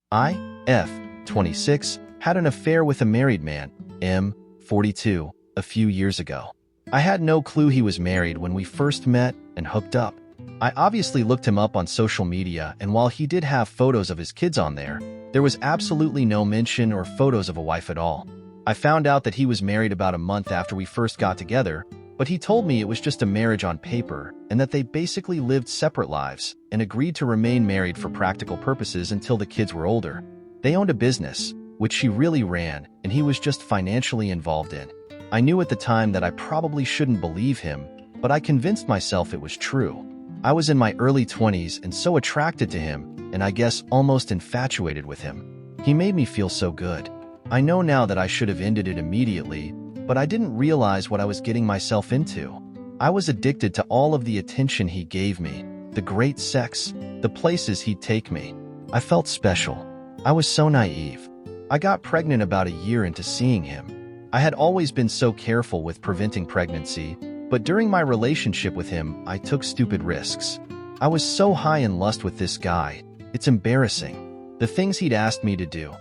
I, F, 26, had an affair with a married man, M, 42, a few years ago. I had no clue he was married when we first met and hooked up. I obviously looked him up on social media, and while he did have photos of his kids on there was absolutely no mention or photos of a wife at all. I found out that he was married about a month after we first got together, but he told me it was just a marriage on paper and that they basically lived separate lives and agreed to remain married for practical purposes until the kids were older. They owned a business, which she really ran, and he was just financially involved in. I knew at the time that I probably shouldn't believe him, but I convinced myself it was true. I was in my early 20s and so attracted to him, and I guess almost infatuated with him. He made me feel so good. I know now that I should have ended it immediately, but I didn't realize what I was getting myself into. I was addicted to all of the attention he gave me, the great sex, the places he'd take me. I felt special. I was so naive. I got pregnant about a year into seeing him. I had always been so careful with preventing pregnancy, but during my relationship with him, I took stupid risks. I was so high in lust with this guy. It's embarrassing. The things he'd asked me to do.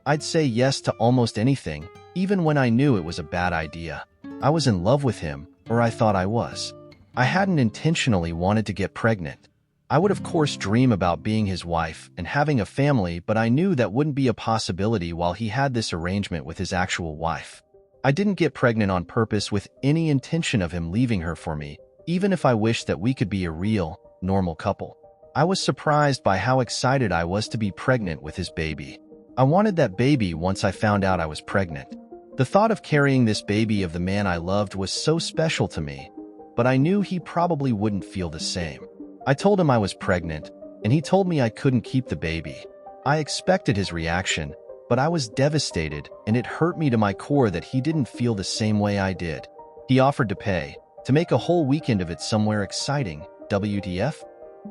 I'd say yes to almost anything, even when I knew it was a bad idea. I was in love with him, or I thought I was. I hadn't intentionally wanted to get pregnant. I would of course dream about being his wife and having a family, but I knew that wouldn't be a possibility while he had this arrangement with his actual wife. I didn't get pregnant on purpose with any intention of him leaving her for me, even if I wished that we could be a real, normal couple. I was surprised by how excited I was to be pregnant with his baby. I wanted that baby once I found out I was pregnant. The thought of carrying this baby of the man I loved was so special to me, but I knew he probably wouldn't feel the same. I told him I was pregnant, and he told me I couldn't keep the baby. I expected his reaction, but I was devastated, and it hurt me to my core that he didn't feel the same way I did. He offered to pay, to make a whole weekend of it somewhere exciting, WTF,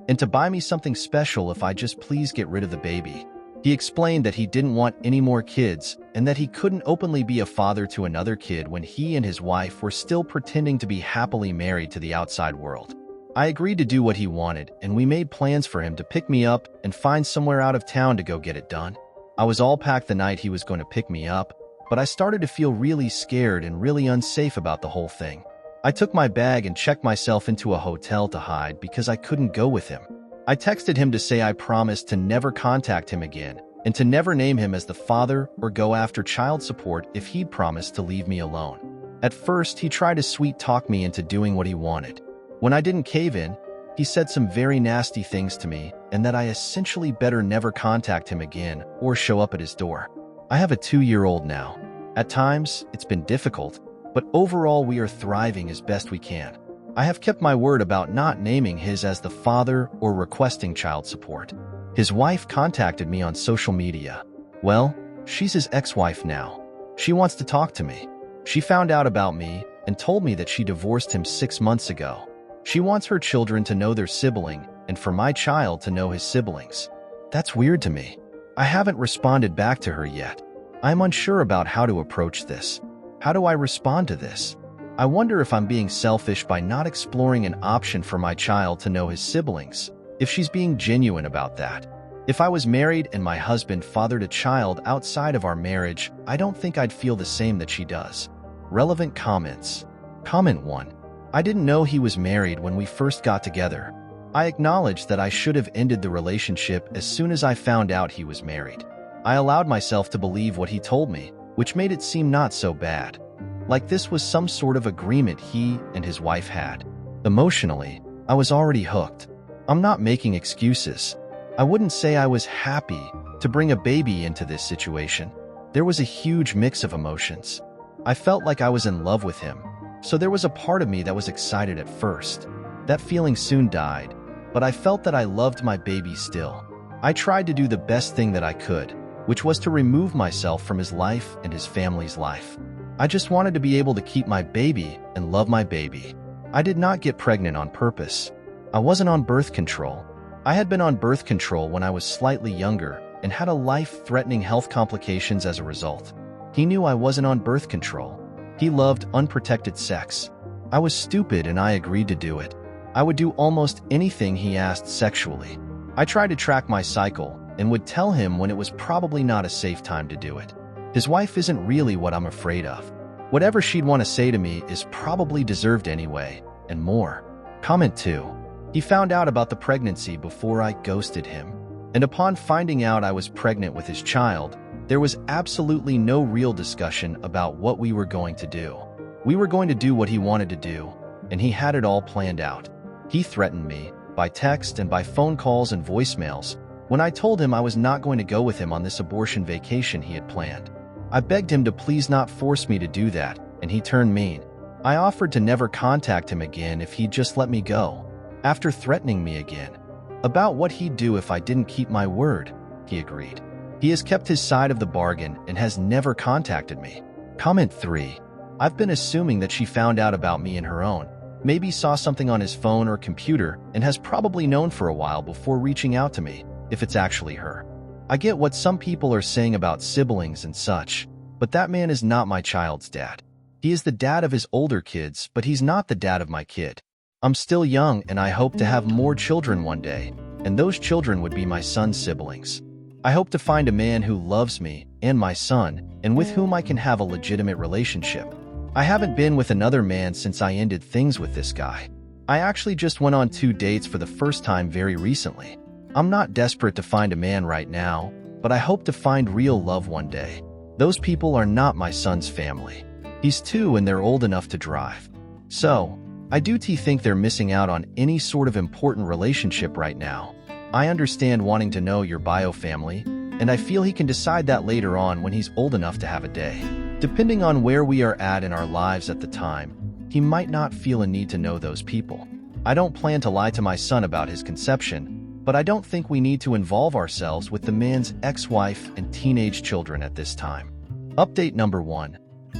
and to buy me something special if I just please get rid of the baby. He explained that he didn't want any more kids and that he couldn't openly be a father to another kid when he and his wife were still pretending to be happily married to the outside world. I agreed to do what he wanted, and we made plans for him to pick me up and find somewhere out of town to go get it done. I was all packed the night he was going to pick me up, but I started to feel really scared and really unsafe about the whole thing. I took my bag and checked myself into a hotel to hide because I couldn't go with him. I texted him to say I promised to never contact him again and to never name him as the father or go after child support if he'd promised to leave me alone. At first, he tried to sweet-talk me into doing what he wanted. When I didn't cave in, he said some very nasty things to me and that I essentially better never contact him again or show up at his door. I have a 2-year-old now. At times, it's been difficult, but overall we are thriving as best we can. I have kept my word about not naming his as the father or requesting child support. His wife contacted me on social media. Well, she's his ex-wife now. She wants to talk to me. She found out about me and told me that she divorced him 6 months ago. She wants her children to know their sibling and for my child to know his siblings. That's weird to me. I haven't responded back to her yet. I'm unsure about how to approach this. How do I respond to this? I wonder if I'm being selfish by not exploring an option for my child to know his siblings, if she's being genuine about that. If I was married and my husband fathered a child outside of our marriage, I don't think I'd feel the same that she does. Relevant comments. Comment 1. I didn't know he was married when we first got together. I acknowledged that I should have ended the relationship as soon as I found out he was married. I allowed myself to believe what he told me, which made it seem not so bad. Like this was some sort of agreement he and his wife had. Emotionally, I was already hooked. I'm not making excuses. I wouldn't say I was happy to bring a baby into this situation. There was a huge mix of emotions. I felt like I was in love with him, so there was a part of me that was excited at first. That feeling soon died, but I felt that I loved my baby still. I tried to do the best thing that I could, which was to remove myself from his life and his family's life. I just wanted to be able to keep my baby and love my baby. I did not get pregnant on purpose. I wasn't on birth control. I had been on birth control when I was slightly younger and had a life-threatening health complications as a result. He knew I wasn't on birth control. He loved unprotected sex. I was stupid and I agreed to do it. I would do almost anything he asked sexually. I tried to track my cycle, and would tell him when it was probably not a safe time to do it. His wife isn't really what I'm afraid of. Whatever she'd want to say to me is probably deserved anyway, and more. Comment 2. He found out about the pregnancy before I ghosted him. And upon finding out I was pregnant with his child, there was absolutely no real discussion about what we were going to do. We were going to do what he wanted to do, and he had it all planned out. He threatened me, by text and by phone calls and voicemails, when I told him I was not going to go with him on this abortion vacation he had planned. I begged him to please not force me to do that, and he turned mean. I offered to never contact him again if he'd just let me go. After threatening me again about what he'd do if I didn't keep my word, he agreed. He has kept his side of the bargain and has never contacted me. Comment 3. I've been assuming that she found out about me in her own, maybe saw something on his phone or computer, and has probably known for a while before reaching out to me, if it's actually her. I get what some people are saying about siblings and such, but that man is not my child's dad. He is the dad of his older kids, but he's not the dad of my kid. I'm still young and I hope to have more children one day, and those children would be my son's siblings. I hope to find a man who loves me and my son, and with whom I can have a legitimate relationship. I haven't been with another man since I ended things with this guy. I actually just went on 2 dates for the first time very recently. I'm not desperate to find a man right now, but I hope to find real love one day. Those people are not my son's family. He's 2 and they're old enough to drive. So, I do think they're missing out on any sort of important relationship right now. I understand wanting to know your bio family, and I feel he can decide that later on when he's old enough to have a day. Depending on where we are at in our lives at the time, he might not feel a need to know those people. I don't plan to lie to my son about his conception, but I don't think we need to involve ourselves with the man's ex-wife and teenage children at this time. Update number 1.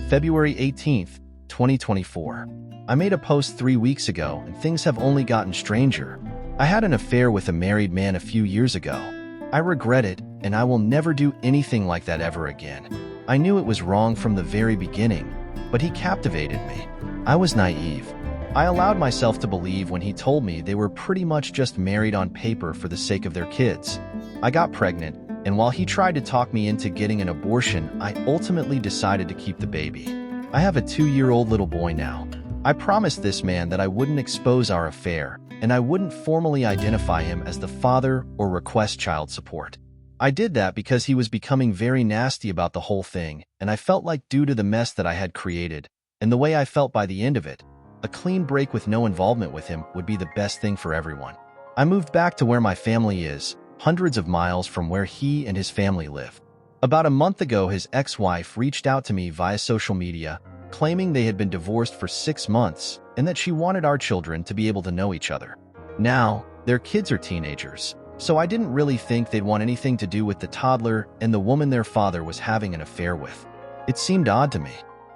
February 18th, 2024. I made a post 3 weeks ago and things have only gotten stranger. I had an affair with a married man a few years ago. I regret it, and I will never do anything like that ever again. I knew it was wrong from the very beginning, but he captivated me. I was naive. I allowed myself to believe when he told me they were pretty much just married on paper for the sake of their kids. I got pregnant, and while he tried to talk me into getting an abortion, I ultimately decided to keep the baby. I have a 2-year-old little boy now. I promised this man that I wouldn't expose our affair, and I wouldn't formally identify him as the father or request child support. I did that because he was becoming very nasty about the whole thing, and I felt like due to the mess that I had created, and the way I felt by the end of it, a clean break with no involvement with him would be the best thing for everyone. I moved back to where my family is, hundreds of miles from where he and his family live. About a month ago, his ex-wife reached out to me via social media, claiming they had been divorced for 6 months and that she wanted our children to be able to know each other. Now, their kids are teenagers, so I didn't really think they'd want anything to do with the toddler and the woman their father was having an affair with. It seemed odd to me.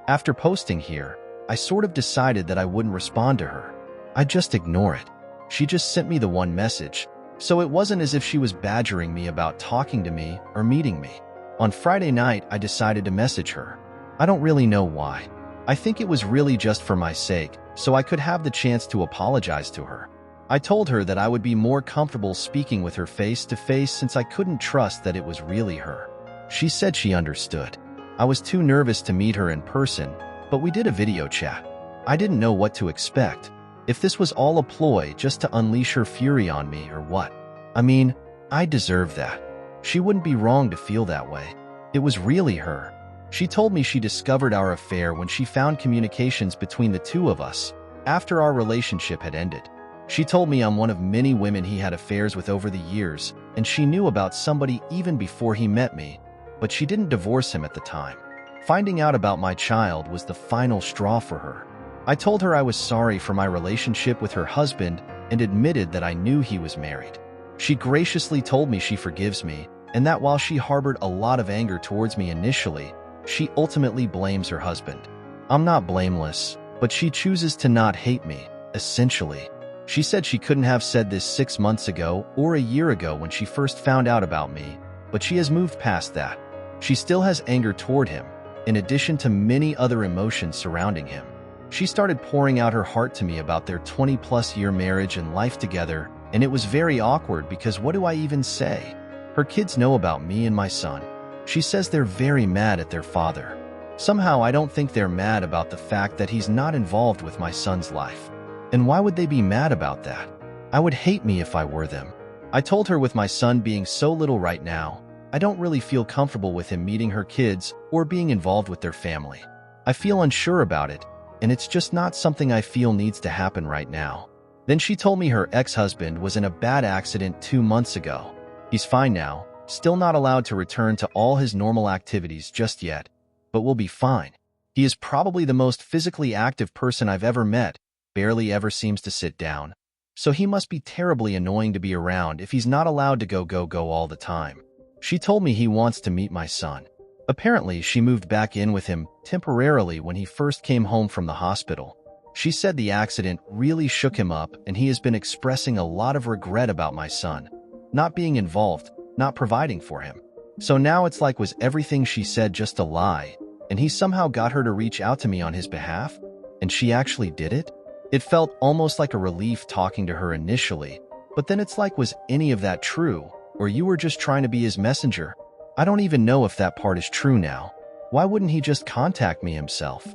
After posting here, I sort of decided that I wouldn't respond to her. I'd just ignore it. She just sent me the one message, so it wasn't as if she was badgering me about talking to me or meeting me. On Friday night, I decided to message her. I don't really know why. I think it was really just for my sake, so I could have the chance to apologize to her. I told her that I would be more comfortable speaking with her face to face since I couldn't trust that it was really her. She said she understood. I was too nervous to meet her in person, but we did a video chat. I didn't know what to expect. If this was all a ploy just to unleash her fury on me or what. I mean, I deserve that. She wouldn't be wrong to feel that way. It was really her. She told me she discovered our affair when she found communications between the two of us after our relationship had ended. She told me I'm one of many women he had affairs with over the years, and she knew about somebody even before he met me, but she didn't divorce him at the time. Finding out about my child was the final straw for her. I told her I was sorry for my relationship with her husband and admitted that I knew he was married. She graciously told me she forgives me, and that while she harbored a lot of anger towards me initially, she ultimately blames her husband. I'm not blameless, but she chooses to not hate me, essentially. She said she couldn't have said this 6 months ago or a year ago when she first found out about me, but she has moved past that. She still has anger toward him, in addition to many other emotions surrounding him. She started pouring out her heart to me about their 20-plus year marriage and life together, and it was very awkward because what do I even say? Her kids know about me and my son. She says they're very mad at their father. Somehow I don't think they're mad about the fact that he's not involved with my son's life. And why would they be mad about that? I would hate me if I were them. I told her with my son being so little right now, I don't really feel comfortable with him meeting her kids or being involved with their family. I feel unsure about it, and it's just not something I feel needs to happen right now. Then she told me her ex-husband was in a bad accident 2 months ago. He's fine now, still not allowed to return to all his normal activities just yet, but will be fine. He is probably the most physically active person I've ever met, barely ever seems to sit down. So he must be terribly annoying to be around if he's not allowed to go all the time. She told me he wants to meet my son. Apparently, she moved back in with him temporarily when he first came home from the hospital. She said the accident really shook him up and he has been expressing a lot of regret about my son, not being involved, not providing for him. So now it's like was everything she said just a lie, and he somehow got her to reach out to me on his behalf, and she actually did it? It felt almost like a relief talking to her initially, but then it's like was any of that true, or you were just trying to be his messenger? I don't even know if that part is true now. Why wouldn't he just contact me himself?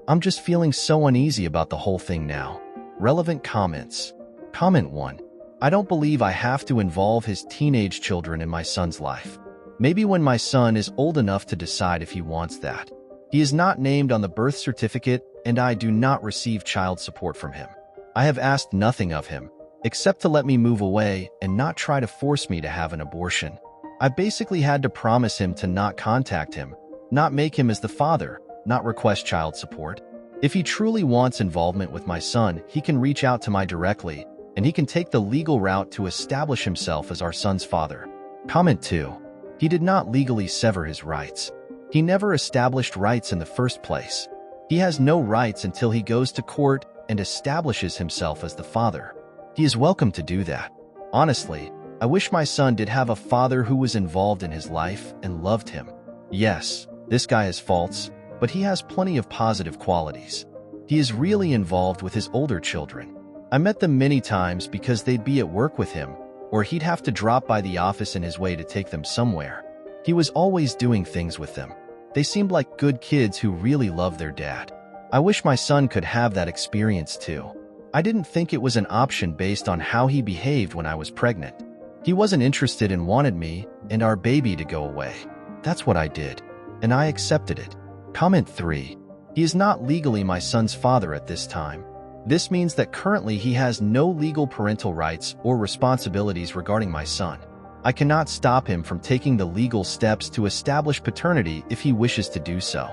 I'm just feeling so uneasy about the whole thing now. Relevant comments. Comment 1. I don't believe I have to involve his teenage children in my son's life. Maybe when my son is old enough to decide if he wants that. He is not named on the birth certificate, and I do not receive child support from him. I have asked nothing of him, except to let me move away and not try to force me to have an abortion. I basically had to promise him to not contact him, not make him as the father, not request child support. If he truly wants involvement with my son, he can reach out to me directly, and he can take the legal route to establish himself as our son's father. Comment 2. He did not legally sever his rights. He never established rights in the first place. He has no rights until he goes to court and establishes himself as the father. He is welcome to do that. Honestly, I wish my son did have a father who was involved in his life and loved him. Yes, this guy has faults, but he has plenty of positive qualities. He is really involved with his older children. I met them many times because they'd be at work with him, or he'd have to drop by the office in his way to take them somewhere. He was always doing things with them. They seemed like good kids who really loved their dad. I wish my son could have that experience too. I didn't think it was an option based on how he behaved when I was pregnant. He wasn't interested and wanted me and our baby to go away. That's what I did, and I accepted it. Comment 3. He is not legally my son's father at this time. This means that currently he has no legal parental rights or responsibilities regarding my son. I cannot stop him from taking the legal steps to establish paternity if he wishes to do so.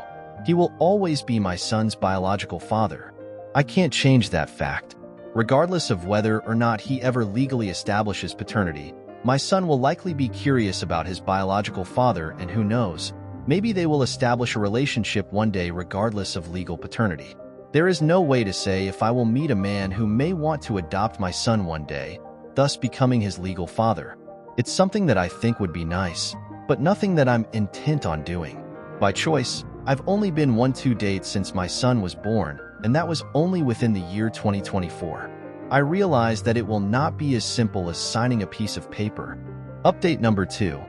He will always be my son's biological father. I can't change that fact. Regardless of whether or not he ever legally establishes paternity, my son will likely be curious about his biological father, and who knows, maybe they will establish a relationship one day regardless of legal paternity. There is no way to say if I will meet a man who may want to adopt my son one day, thus becoming his legal father. It's something that I think would be nice, but nothing that I'm intent on doing. By choice, I've only been 1-2 dates since my son was born, and that was only within the year 2024. I realize that it will not be as simple as signing a piece of paper. Update number 2.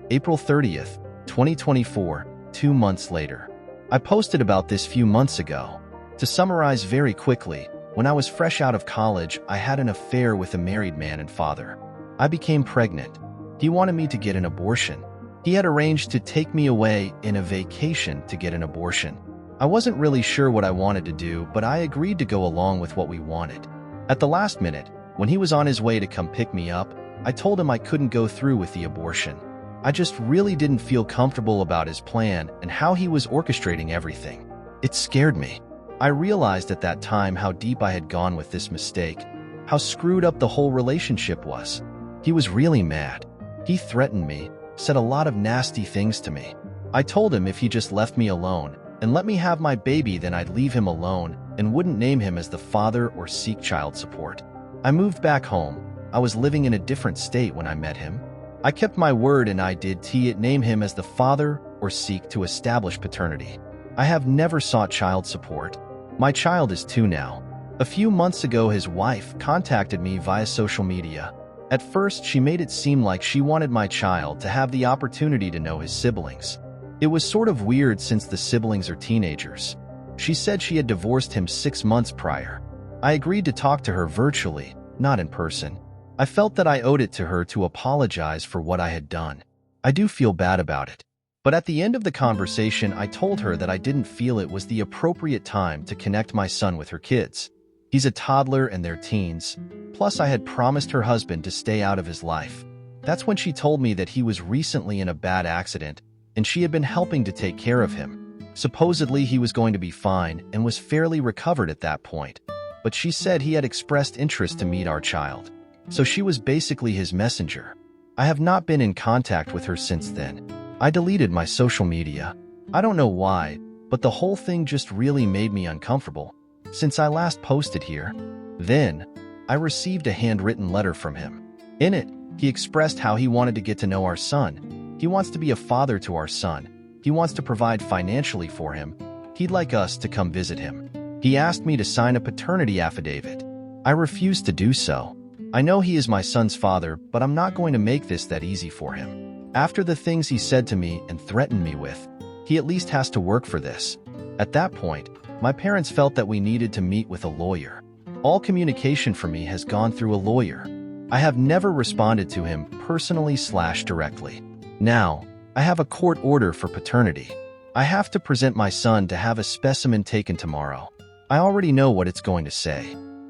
April 30th, 2024, 2 months later. I posted about this few months ago. To summarize very quickly, when I was fresh out of college, I had an affair with a married man and father. I became pregnant. He wanted me to get an abortion. He had arranged to take me away in a vacation to get an abortion. I wasn't really sure what I wanted to do, but I agreed to go along with what we wanted. At the last minute, when he was on his way to come pick me up, I told him I couldn't go through with the abortion. I just really didn't feel comfortable about his plan and how he was orchestrating everything. It scared me. I realized at that time how deep I had gone with this mistake, how screwed up the whole relationship was. He was really mad. He threatened me, said a lot of nasty things to me. I told him if he just left me alone and let me have my baby, then I'd leave him alone and wouldn't name him as the father or seek child support. I moved back home. I was living in a different state when I met him. I kept my word and I did name him as the father or seek to establish paternity. I have never sought child support. My child is 2 now. A few months ago, his wife contacted me via social media. At first, she made it seem like she wanted my child to have the opportunity to know his siblings. It was sort of weird since the siblings are teenagers. She said she had divorced him 6 months prior. I agreed to talk to her virtually, not in person. I felt that I owed it to her to apologize for what I had done. I do feel bad about it. But at the end of the conversation, I told her that I didn't feel it was the appropriate time to connect my son with her kids. He's a toddler and they're teens. Plus, I had promised her husband to stay out of his life. That's when she told me that he was recently in a bad accident, and she had been helping to take care of him. Supposedly, he was going to be fine and was fairly recovered at that point. But she said he had expressed interest to meet our child. So she was basically his messenger. I have not been in contact with her since then. I deleted my social media. I don't know why, but the whole thing just really made me uncomfortable since I last posted here. Then, I received a handwritten letter from him. In it, he expressed how he wanted to get to know our son. He wants to be a father to our son. He wants to provide financially for him. He'd like us to come visit him. He asked me to sign a paternity affidavit. I refused to do so. I know he is my son's father, but I'm not going to make this that easy for him. After the things he said to me and threatened me with, he at least has to work for this. At that point, my parents felt that we needed to meet with a lawyer. All communication for me has gone through a lawyer. I have never responded to him personally/directly. Now, I have a court order for paternity. I have to present my son to have a specimen taken tomorrow. I already know what it's going to say.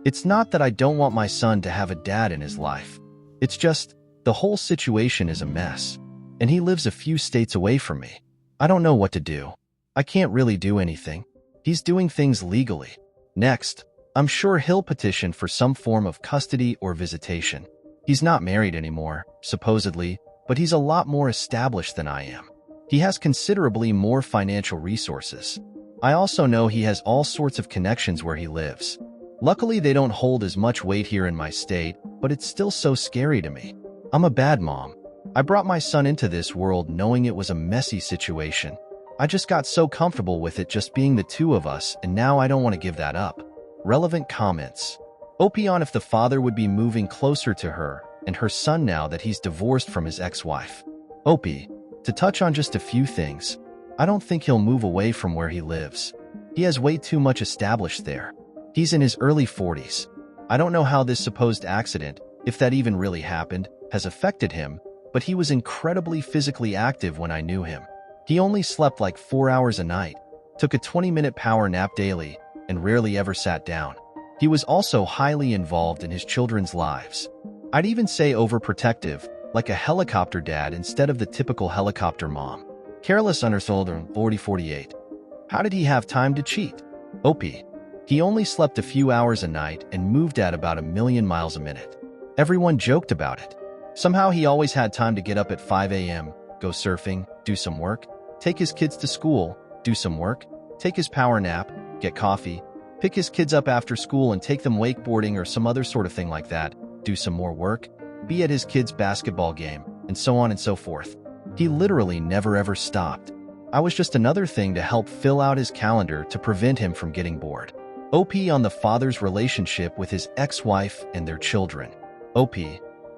It's not that I don't want my son to have a dad in his life. It's just, the whole situation is a mess. And he lives a few states away from me. I don't know what to do. I can't really do anything. He's doing things legally. Next, I'm sure he'll petition for some form of custody or visitation. He's not married anymore, supposedly, but he's a lot more established than I am. He has considerably more financial resources. I also know he has all sorts of connections where he lives. Luckily, they don't hold as much weight here in my state, but it's still so scary to me. I'm a bad mom. I brought my son into this world knowing it was a messy situation. I just got so comfortable with it just being the two of us, and now I don't want to give that up. Relevant comments. OP on if the father would be moving closer to her and her son now that he's divorced from his ex-wife. OP, to touch on just a few things, I don't think he'll move away from where he lives. He has way too much established there. He's in his early 40s. I don't know how this supposed accident, if that even really happened, has affected him, but he was incredibly physically active when I knew him. He only slept like 4 hours a night, took a 20-minute power nap daily, and rarely ever sat down. He was also highly involved in his children's lives. I'd even say overprotective, like a helicopter dad instead of the typical helicopter mom. Careless undersold 40-48. How did he have time to cheat? OP. He only slept a few hours a night and moved at about 1,000,000 miles a minute. Everyone joked about it. Somehow he always had time to get up at 5 a.m., go surfing, do some work, take his kids to school, do some work, take his power nap, get coffee, pick his kids up after school and take them wakeboarding or some other sort of thing like that, do some more work, be at his kids' basketball game, and so on and so forth. He literally never ever stopped. I was just another thing to help fill out his calendar to prevent him from getting bored. OP on the father's relationship with his ex-wife and their children. OP.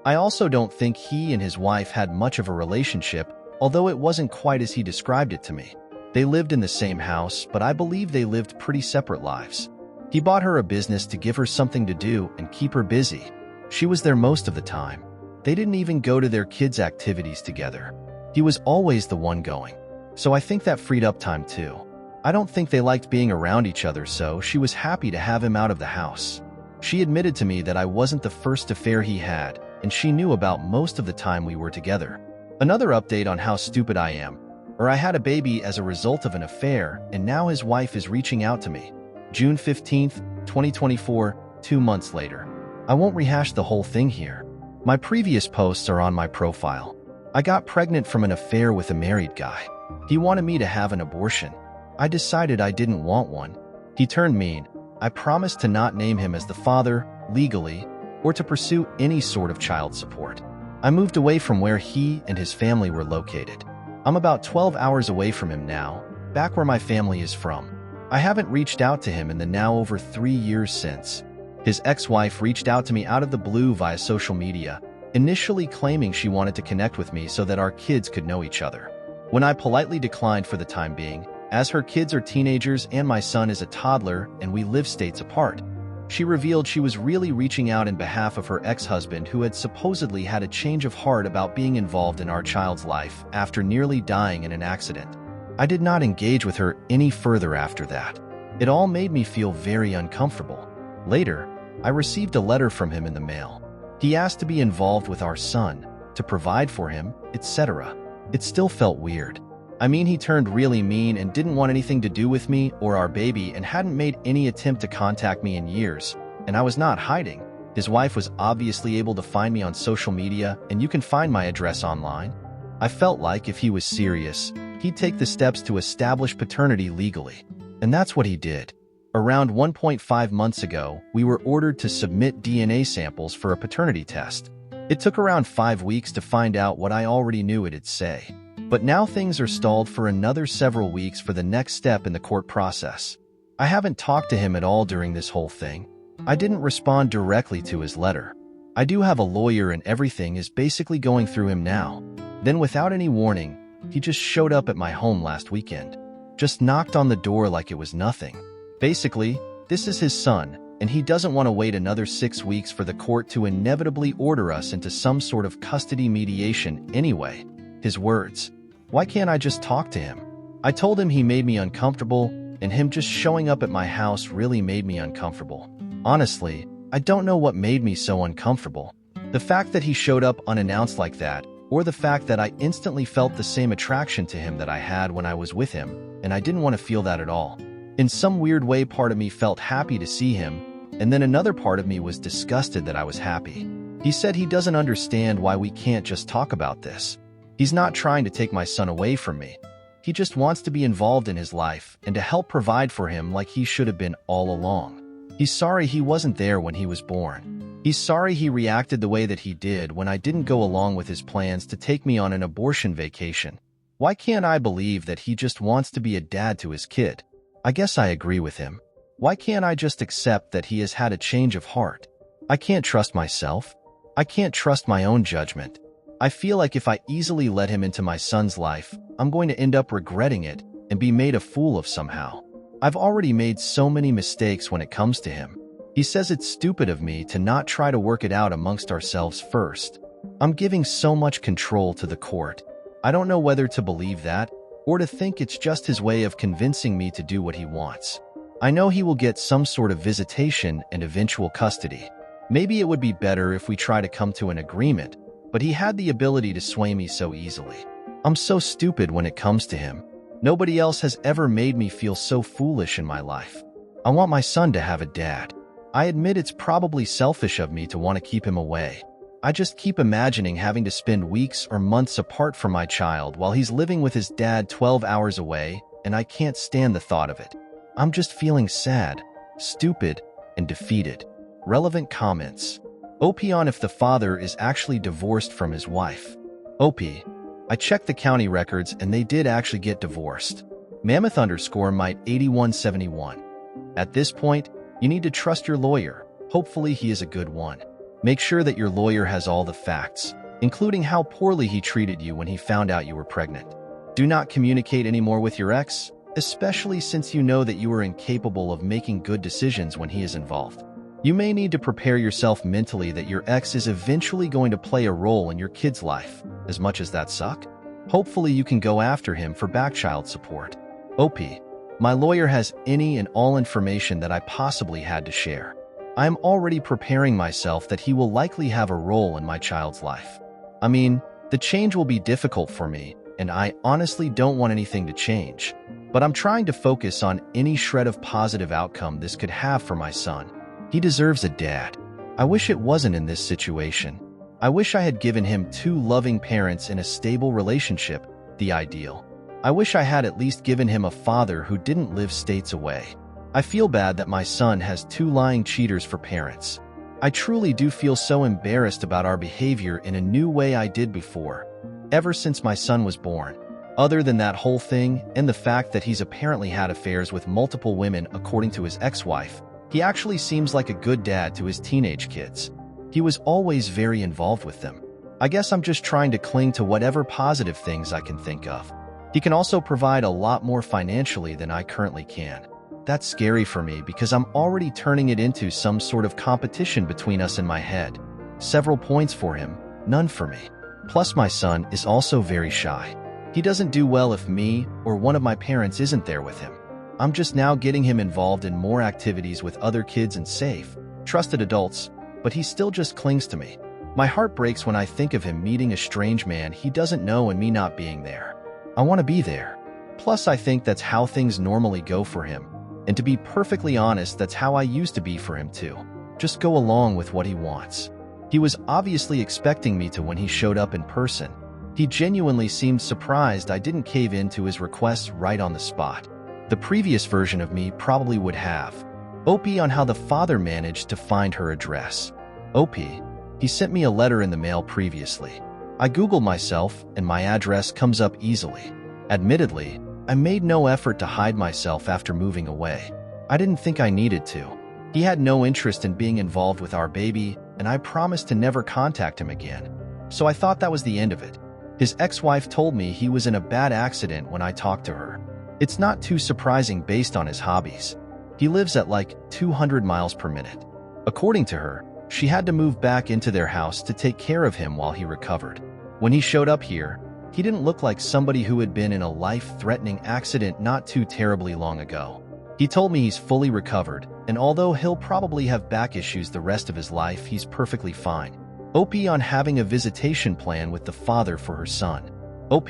I also don't think he and his wife had much of a relationship, although it wasn't quite as he described it to me. They lived in the same house, but I believe they lived pretty separate lives. He bought her a business to give her something to do and keep her busy. She was there most of the time. They didn't even go to their kids' activities together. He was always the one going. So I think that freed up time too. I don't think they liked being around each other, so she was happy to have him out of the house. She admitted to me that I wasn't the first affair he had, and she knew about most of the time we were together. Another update on how stupid I am. I had a baby as a result of an affair, and now his wife is reaching out to me. June 15th, 2024, 2 months later. I won't rehash the whole thing here. My previous posts are on my profile. I got pregnant from an affair with a married guy. He wanted me to have an abortion. I decided I didn't want one. He turned mean. I promised to not name him as the father, legally, or to pursue any sort of child support. I moved away from where he and his family were located. I'm about 12 hours away from him now, back where my family is from. I haven't reached out to him in the now over 3 years since. His ex-wife reached out to me out of the blue via social media, initially claiming she wanted to connect with me so that our kids could know each other. When I politely declined for the time being, as her kids are teenagers and my son is a toddler and we live states apart, she revealed she was really reaching out in behalf of her ex-husband who had supposedly had a change of heart about being involved in our child's life after nearly dying in an accident. I did not engage with her any further after that. It all made me feel very uncomfortable. Later, I received a letter from him in the mail. He asked to be involved with our son, to provide for him, etc. It still felt weird. I mean, he turned really mean and didn't want anything to do with me or our baby and hadn't made any attempt to contact me in years, and I was not hiding. His wife was obviously able to find me on social media, and you can find my address online. I felt like if he was serious, he'd take the steps to establish paternity legally. And that's what he did. Around 1.5 months ago, we were ordered to submit DNA samples for a paternity test. It took around 5 weeks to find out what I already knew it'd say. But now things are stalled for another several weeks for the next step in the court process. I haven't talked to him at all during this whole thing. I didn't respond directly to his letter. I do have a lawyer and everything is basically going through him now. Then without any warning, he just showed up at my home last weekend. Just knocked on the door like it was nothing. Basically, this is his son, and he doesn't want to wait another 6 weeks for the court to inevitably order us into some sort of custody mediation anyway. His words. Why can't I just talk to him? I told him he made me uncomfortable, and him just showing up at my house really made me uncomfortable. Honestly, I don't know what made me so uncomfortable. The fact that he showed up unannounced like that, or the fact that I instantly felt the same attraction to him that I had when I was with him, and I didn't want to feel that at all. In some weird way, part of me felt happy to see him, and then another part of me was disgusted that I was happy. He said he doesn't understand why we can't just talk about this. He's not trying to take my son away from me. He just wants to be involved in his life and to help provide for him like he should have been all along. He's sorry he wasn't there when he was born. He's sorry he reacted the way that he did when I didn't go along with his plans to take me on an abortion vacation. Why can't I believe that he just wants to be a dad to his kid? I guess I agree with him. Why can't I just accept that he has had a change of heart? I can't trust myself. I can't trust my own judgment. I feel like if I easily let him into my son's life, I'm going to end up regretting it and be made a fool of somehow. I've already made so many mistakes when it comes to him. He says it's stupid of me to not try to work it out amongst ourselves first. I'm giving so much control to the court. I don't know whether to believe that or to think it's just his way of convincing me to do what he wants. I know he will get some sort of visitation and eventual custody. Maybe it would be better if we try to come to an agreement, but he had the ability to sway me so easily. I'm so stupid when it comes to him. Nobody else has ever made me feel so foolish in my life. I want my son to have a dad. I admit it's probably selfish of me to want to keep him away. I just keep imagining having to spend weeks or months apart from my child while he's living with his dad 12 hours away, and I can't stand the thought of it. I'm just feeling sad, stupid, and defeated. Relevant comments. OP on if the father is actually divorced from his wife. OP. I checked the county records and they did actually get divorced. Mammoth _ might 8171. At this point, you need to trust your lawyer. Hopefully he is a good one. Make sure that your lawyer has all the facts, including how poorly he treated you when he found out you were pregnant. Do not communicate anymore with your ex, especially since you know that you are incapable of making good decisions when he is involved. You may need to prepare yourself mentally that your ex is eventually going to play a role in your kid's life, as much as that suck. Hopefully you can go after him for back child support. OP. My lawyer has any and all information that I possibly had to share. I am already preparing myself that he will likely have a role in my child's life. I mean, the change will be difficult for me, and I honestly don't want anything to change. But I'm trying to focus on any shred of positive outcome this could have for my son. He deserves a dad. I wish it wasn't in this situation. I wish I had given him 2 loving parents in a stable relationship, the ideal. I wish I had at least given him a father who didn't live states away. I feel bad that my son has 2 lying cheaters for parents. I truly do feel so embarrassed about our behavior in a new way I did before, ever since my son was born. Other than that whole thing and the fact that he's apparently had affairs with multiple women according to his ex-wife, he actually seems like a good dad to his teenage kids. He was always very involved with them. I guess I'm just trying to cling to whatever positive things I can think of. He can also provide a lot more financially than I currently can. That's scary for me because I'm already turning it into some sort of competition between us in my head. Several points for him, none for me. Plus, my son is also very shy. He doesn't do well if me or one of my parents isn't there with him. I'm just now getting him involved in more activities with other kids and safe, trusted adults, but he still just clings to me. My heart breaks when I think of him meeting a strange man he doesn't know and me not being there. I want to be there. Plus, I think that's how things normally go for him. And to be perfectly honest, that's how I used to be for him too. Just go along with what he wants. He was obviously expecting me to when he showed up in person. He genuinely seemed surprised I didn't cave in to his requests right on the spot. The previous version of me probably would have. OP on how the father managed to find her address. OP, he sent me a letter in the mail previously. I Googled myself and my address comes up easily. Admittedly, I made no effort to hide myself after moving away. I didn't think I needed to. He had no interest in being involved with our baby, and I promised to never contact him again. So I thought that was the end of it. His ex-wife told me he was in a bad accident when I talked to her. It's not too surprising based on his hobbies. He lives at like 200 miles per minute. According to her, she had to move back into their house to take care of him while he recovered. When he showed up here, he didn't look like somebody who had been in a life-threatening accident not too terribly long ago. He told me he's fully recovered, and although he'll probably have back issues the rest of his life, he's perfectly fine. OP on having a visitation plan with the father for her son. OP,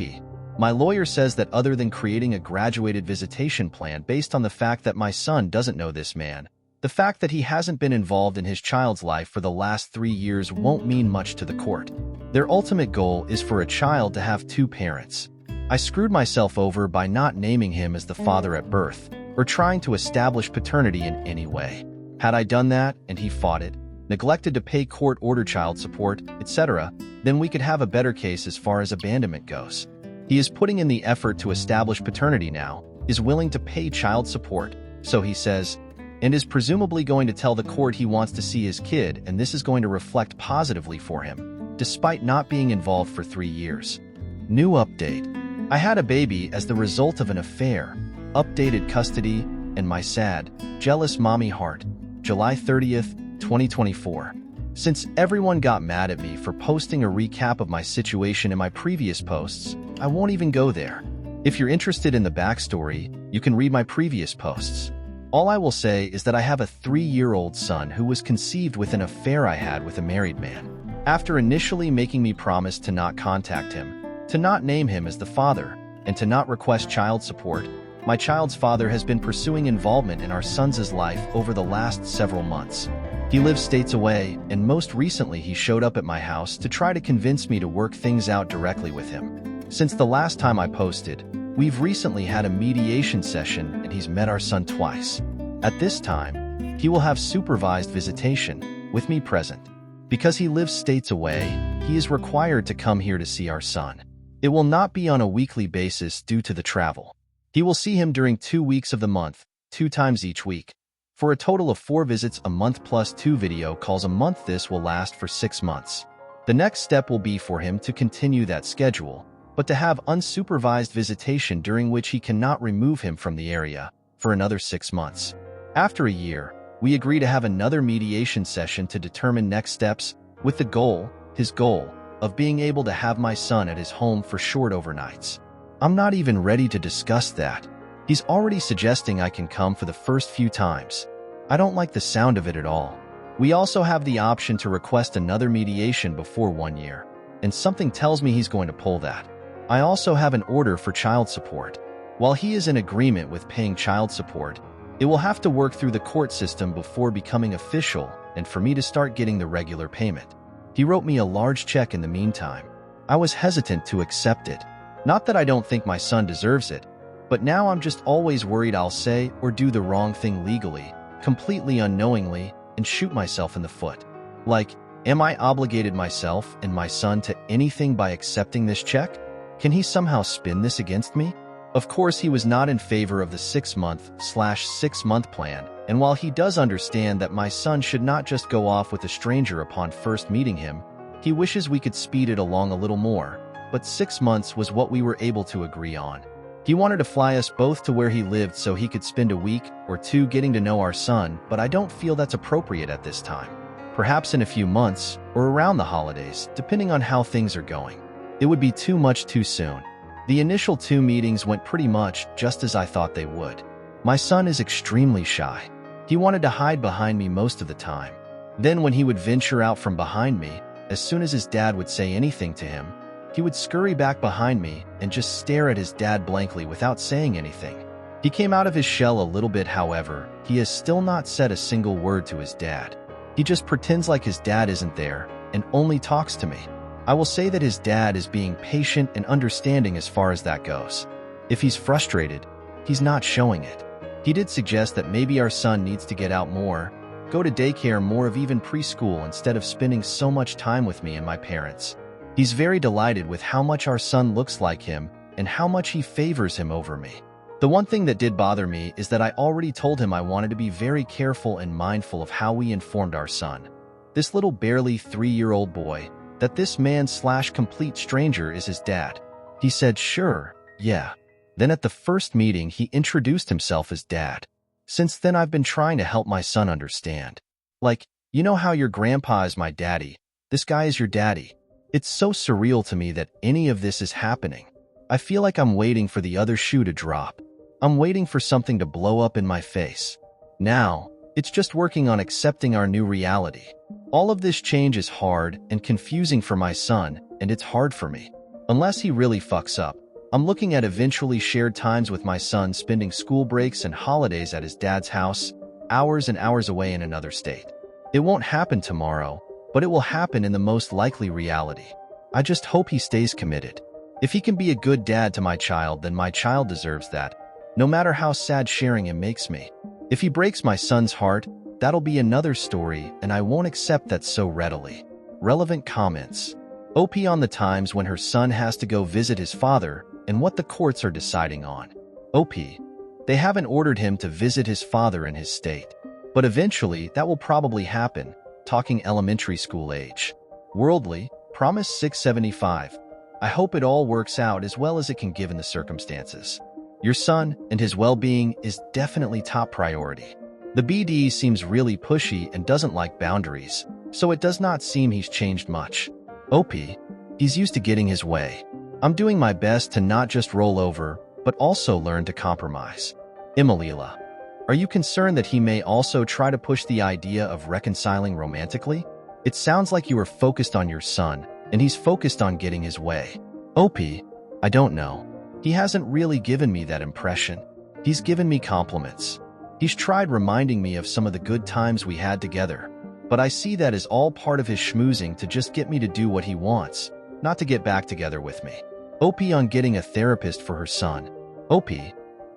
my lawyer says that other than creating a graduated visitation plan based on the fact that my son doesn't know this man, the fact that he hasn't been involved in his child's life for the last 3 years won't mean much to the court. Their ultimate goal is for a child to have 2 parents. I screwed myself over by not naming him as the father at birth, or trying to establish paternity in any way. Had I done that, and he fought it, neglected to pay court-ordered child support, etc., then we could have a better case as far as abandonment goes. He is putting in the effort to establish paternity now, is willing to pay child support, so he says, and is presumably going to tell the court he wants to see his kid, and this is going to reflect positively for him, despite not being involved for 3 years. New update. I had a baby as the result of an affair, updated custody, and my sad, jealous mommy heart, July 30th, 2024. Since everyone got mad at me for posting a recap of my situation in my previous posts, I won't even go there. If you're interested in the backstory, you can read my previous posts. All I will say is that I have a 3-year-old son who was conceived with an affair I had with a married man. After initially making me promise to not contact him, to not name him as the father, and to not request child support, my child's father has been pursuing involvement in our son's life over the last several months. He lives states away, and most recently he showed up at my house to try to convince me to work things out directly with him. Since the last time I posted, we've recently had a mediation session and he's met our son twice. At this time, he will have supervised visitation, with me present. Because he lives states away, he is required to come here to see our son. It will not be on a weekly basis due to the travel. He will see him during 2 weeks of the month, 2 times each week. For a total of 4 visits a month plus 2 video calls a month. This will last for 6 months. The next step will be for him to continue that schedule, but to have unsupervised visitation during which he cannot remove him from the area, for another 6 months. After a year, we agree to have another mediation session to determine next steps, with the goal, his goal, of being able to have my son at his home for short overnights. I'm not even ready to discuss that. He's already suggesting I can come for the first few times. I don't like the sound of it at all. We also have the option to request another mediation before 1 year, and something tells me he's going to pull that. I also have an order for child support. While he is in agreement with paying child support, it will have to work through the court system before becoming official and for me to start getting the regular payment. He wrote me a large check in the meantime. I was hesitant to accept it. Not that I don't think my son deserves it, but now I'm just always worried I'll say or do the wrong thing legally, completely unknowingly, and shoot myself in the foot. Like, am I obligated myself and my son to anything by accepting this check? Can he somehow spin this against me? Of course, he was not in favor of the 6-month/6-month plan, and while he does understand that my son should not just go off with a stranger upon first meeting him, he wishes we could speed it along a little more, but 6 months was what we were able to agree on. He wanted to fly us both to where he lived so he could spend a week or two getting to know our son, but I don't feel that's appropriate at this time. Perhaps in a few months, or around the holidays, depending on how things are going. It would be too much too soon. The initial 2 meetings went pretty much just as I thought they would. My son is extremely shy. He wanted to hide behind me most of the time. Then when he would venture out from behind me, as soon as his dad would say anything to him, he would scurry back behind me and just stare at his dad blankly without saying anything. He came out of his shell a little bit, however. He has still not said a single word to his dad. He just pretends like his dad isn't there and only talks to me. I will say that his dad is being patient and understanding as far as that goes. If he's frustrated, he's not showing it. He did suggest that maybe our son needs to get out more, go to daycare more of even preschool instead of spending so much time with me and my parents. He's very delighted with how much our son looks like him and how much he favors him over me. The one thing that did bother me is that I already told him I wanted to be very careful and mindful of how we informed our son, this little barely 3-year-old boy, that this man/complete stranger is his dad. He said, "Sure, yeah." Then at the first meeting, he introduced himself as dad. Since then, I've been trying to help my son understand. Like, you know how your grandpa is my daddy, this guy is your daddy. It's so surreal to me that any of this is happening. I feel like I'm waiting for the other shoe to drop. I'm waiting for something to blow up in my face. Now, it's just working on accepting our new reality. All of this change is hard and confusing for my son, and it's hard for me. Unless he really fucks up, I'm looking at eventually shared times with my son, spending school breaks and holidays at his dad's house, hours and hours away in another state. It won't happen tomorrow, but it will happen in the most likely reality. I just hope he stays committed. If he can be a good dad to my child, then my child deserves that, no matter how sad sharing him makes me. If he breaks my son's heart, that'll be another story, and I won't accept that so readily. Relevant comments. OP on the times when her son has to go visit his father and what the courts are deciding on. OP. They haven't ordered him to visit his father in his state, but eventually that will probably happen. Talking elementary school age. Worldly, promise 675. I hope it all works out as well as it can given the circumstances. Your son and his well-being is definitely top priority. The BD seems really pushy and doesn't like boundaries, so it does not seem he's changed much. OP. He's used to getting his way. I'm doing my best to not just roll over, but also learn to compromise. Imalila. Are you concerned that he may also try to push the idea of reconciling romantically? It sounds like you are focused on your son, and he's focused on getting his way. OP, I don't know. He hasn't really given me that impression. He's given me compliments. He's tried reminding me of some of the good times we had together, but I see that as all part of his schmoozing to just get me to do what he wants, not to get back together with me. OP on getting a therapist for her son. OP,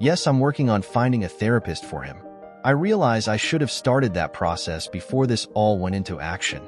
yes, I'm working on finding a therapist for him. I realize I should have started that process before this all went into action.